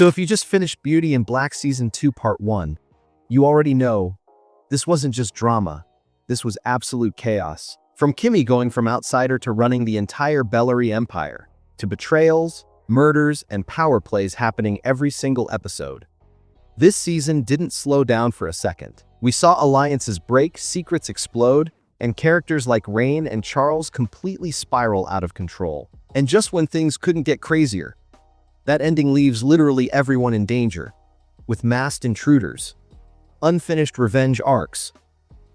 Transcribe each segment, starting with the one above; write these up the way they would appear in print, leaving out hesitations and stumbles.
So if you just finished Beauty and Black Season 2 Part 1, you already know this wasn't just drama, this was absolute chaos. From Kimmy going from outsider to running the entire Bellary Empire, to betrayals, murders, and power plays happening every single episode. This season didn't slow down for a second. We saw alliances break, secrets explode, and characters like Rain and Charles completely spiral out of control. And just when things couldn't get crazier, that ending leaves literally everyone in danger, with masked intruders, unfinished revenge arcs,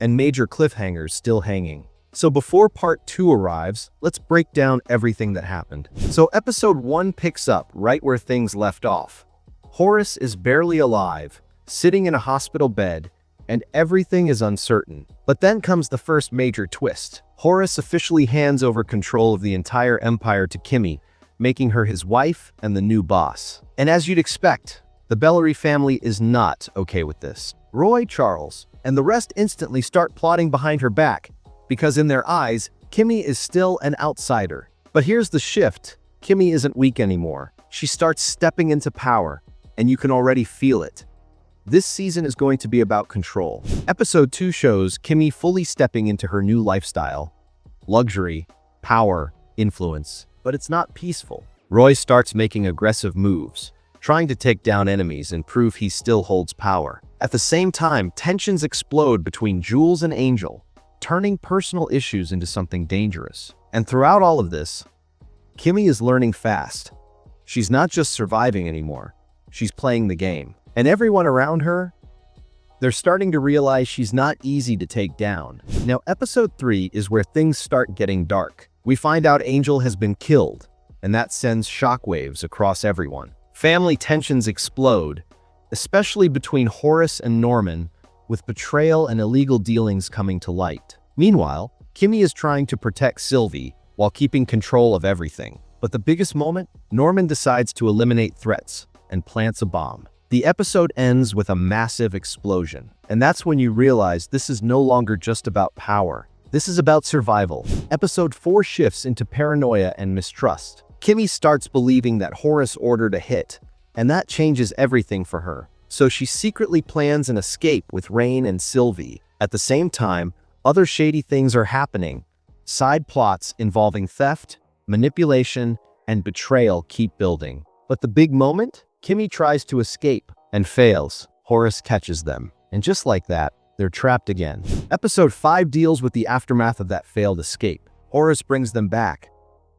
and major cliffhangers still hanging. So before Part 2 arrives, let's break down everything that happened. So Episode 1 picks up right where things left off. Horace is barely alive, sitting in a hospital bed, and everything is uncertain. But then comes the first major twist. Horace officially hands over control of the entire empire to Kimmy, making her his wife and the new boss. And as you'd expect, the Bellary family is not okay with this. Roy, Charles, and the rest instantly start plotting behind her back, because in their eyes, Kimmy is still an outsider. But here's the shift. Kimmy isn't weak anymore. She starts stepping into power, and you can already feel it. This season is going to be about control. Episode 2 shows Kimmy fully stepping into her new lifestyle. Luxury, power, influence. But it's not peaceful. Roy starts making aggressive moves, trying to take down enemies and prove he still holds power. At the same time, tensions explode between Jules and Angel, turning personal issues into something dangerous. And throughout all of this, Kimmy is learning fast. She's not just surviving anymore, she's playing the game. And everyone around her, they're starting to realize she's not easy to take down. Now, Episode 3 is where things start getting dark. We find out Angel has been killed, and that sends shockwaves across everyone. Family tensions explode, especially between Horace and Norman, with betrayal and illegal dealings coming to light. Meanwhile, Kimmy is trying to protect Sylvie while keeping control of everything. But the biggest moment, Norman decides to eliminate threats and plants a bomb. The episode ends with a massive explosion, and that's when you realize this is no longer just about power. This is about survival. Episode 4 shifts into paranoia and mistrust. Kimmy starts believing that Horace ordered a hit, and that changes everything for her. So she secretly plans an escape with Rain and Sylvie. At the same time, other shady things are happening. Side plots involving theft, manipulation, and betrayal keep building. But the big moment? Kimmy tries to escape and fails. Horace catches them. And just like that, they're trapped again. Episode 5 deals with the aftermath of that failed escape. Horace brings them back.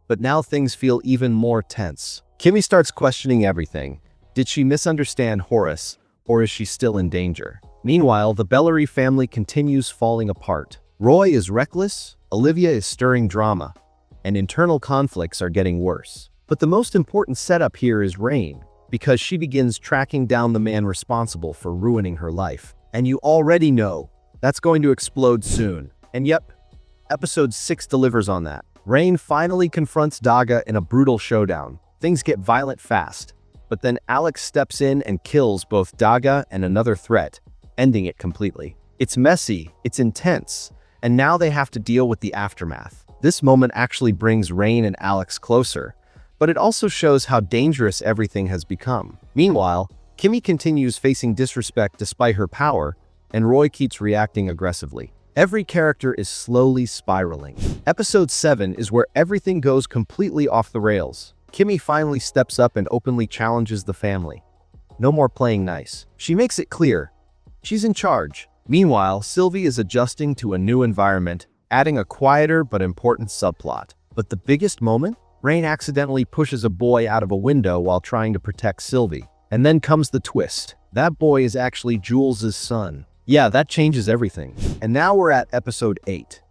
But now things feel even more tense. Kimmy starts questioning everything. Did she misunderstand Horace, or is she still in danger? Meanwhile, the Bellary family continues falling apart. Roy is reckless, Olivia is stirring drama, and internal conflicts are getting worse. But the most important setup here is Rain, because she begins tracking down the man responsible for ruining her life. And you already know that's going to explode soon. And yep, Episode 6 delivers on that. Rain finally confronts Daga in a brutal showdown. Things get violent fast, but then Alex steps in and kills both Daga and another threat, ending it completely. It's messy, it's intense, and now they have to deal with the aftermath. This moment actually brings Rain and Alex closer, but it also shows how dangerous everything has become. Meanwhile, Kimmy continues facing disrespect despite her power, and Roy keeps reacting aggressively. Every character is slowly spiraling. Episode 7 is where everything goes completely off the rails. Kimmy finally steps up and openly challenges the family. No more playing nice. She makes it clear she's in charge. Meanwhile, Sylvie is adjusting to a new environment, adding a quieter but important subplot. But the biggest moment? Rain accidentally pushes a boy out of a window while trying to protect Sylvie. And then comes the twist. That boy is actually Jules' son. Yeah, that changes everything. And now we're at Episode 8,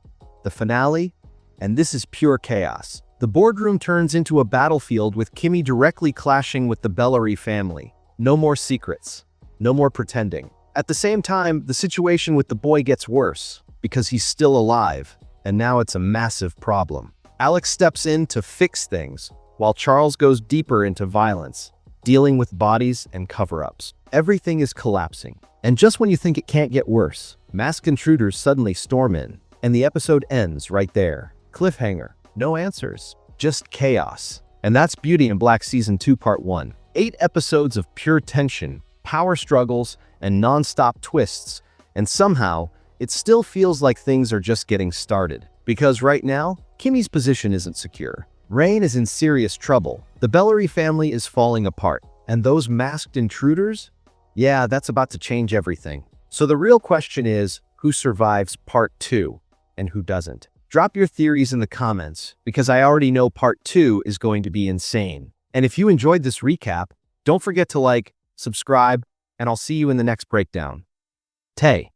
the finale, and this is pure chaos. The boardroom turns into a battlefield with Kimmy directly clashing with the Bellary family. No more secrets. No more pretending. At the same time, the situation with the boy gets worse, because he's still alive, and now it's a massive problem. Alex steps in to fix things, while Charles goes deeper into violence, dealing with bodies and cover-ups. Everything is collapsing. And just when you think it can't get worse, masked intruders suddenly storm in, and the episode ends right there. Cliffhanger. No answers. Just chaos. And that's Beauty in Black Season 2 Part 1. 8 episodes of pure tension, power struggles, and non-stop twists. And somehow, it still feels like things are just getting started. Because right now, Kimmy's position isn't secure. Rain is in serious trouble. The Bellary family is falling apart. And those masked intruders? Yeah, that's about to change everything. So the real question is, who survives Part 2 and who doesn't? Drop your theories in the comments, because I already know Part 2 is going to be insane. And if you enjoyed this recap, don't forget to like, subscribe, and I'll see you in the next breakdown. Tay.